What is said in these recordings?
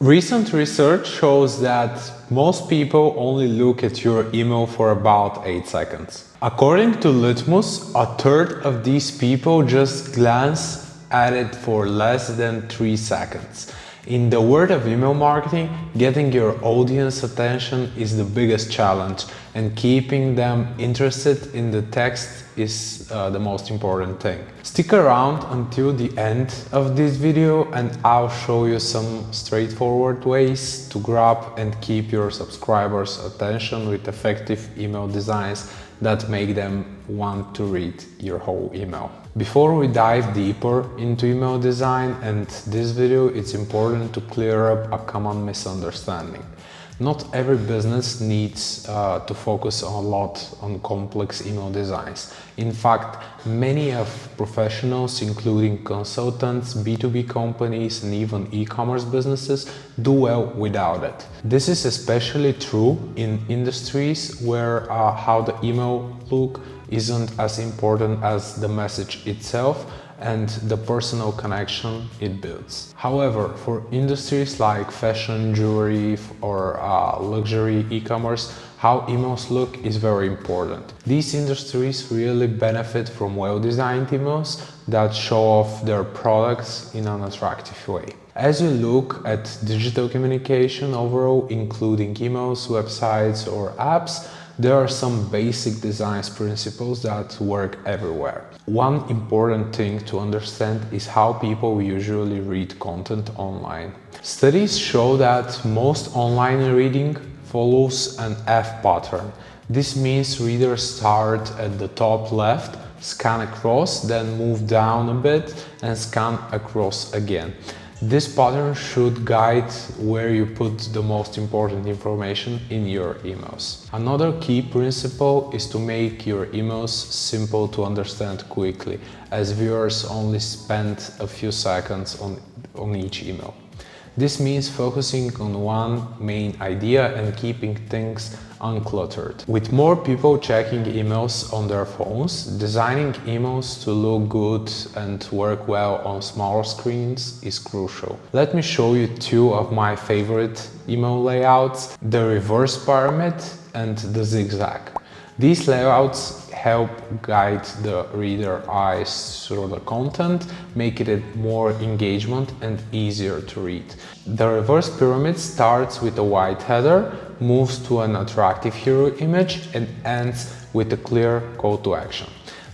Recent research shows that most people only look at your email for about 8 seconds. According to Litmus, a third of these people just glance at it for less than 3 seconds. In the world of email marketing, getting your audience attention is the biggest challenge, and keeping them interested in the text is the most important thing. Stick around until the end of this video and I'll show you some straightforward ways to grab and keep your subscribers' attention with effective email designs that make them want to read your whole email. Before we dive deeper into email design and this video, it's important to clear up a common misunderstanding. Not every business needs to focus a lot on complex email designs. In fact, many of professionals, including consultants, B2B companies, and even e-commerce businesses, do well without it. This is especially true in industries where how the email look isn't as important as the message itself and the personal connection it builds. However, for industries like fashion, jewelry, or luxury e-commerce, how emails look is very important. These industries really benefit from well-designed emails that show off their products in an attractive way. As you look at digital communication overall, including emails, websites, or apps, there are some basic design principles that work everywhere. One important thing to understand is how people usually read content online. Studies show that most online reading follows an F pattern. This means readers start at the top left, scan across, then move down a bit and scan across again. This pattern should guide where you put the most important information in your emails. Another key principle is to make your emails simple to understand quickly, as viewers only spend a few seconds on each email. This means focusing on one main idea and keeping things uncluttered. With more people checking emails on their phones, designing emails to look good and work well on smaller screens is crucial. Let me show you two of my favorite email layouts: the reverse pyramid and the zigzag. These layouts help guide the reader's eyes through the content, making it more engagement and easier to read. The reverse pyramid starts with a white header, moves to an attractive hero image, and ends with a clear call to action.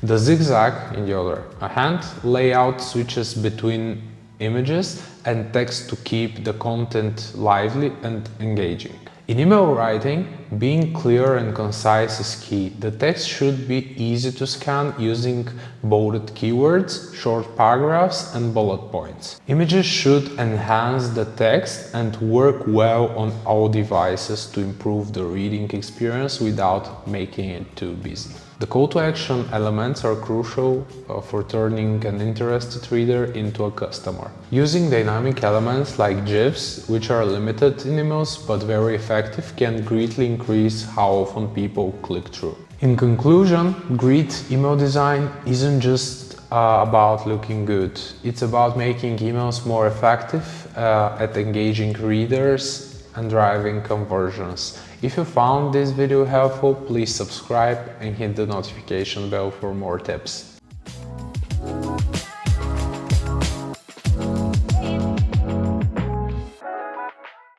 The zigzag, on the other hand, layout switches between images and text to keep the content lively and engaging. In email writing, being clear and concise is key. The text should be easy to scan using bolded keywords, short paragraphs, and bullet points. Images should enhance the text and work well on all devices to improve the reading experience without making it too busy. The call to action elements are crucial for turning an interested reader into a customer. Using dynamic elements like GIFs, which are limited in emails but very effective, can greatly increase how often people click through. In conclusion, great email design isn't just about looking good. It's about making emails more effective at engaging readers and driving conversions. If you found this video helpful, please subscribe and hit the notification bell for more tips.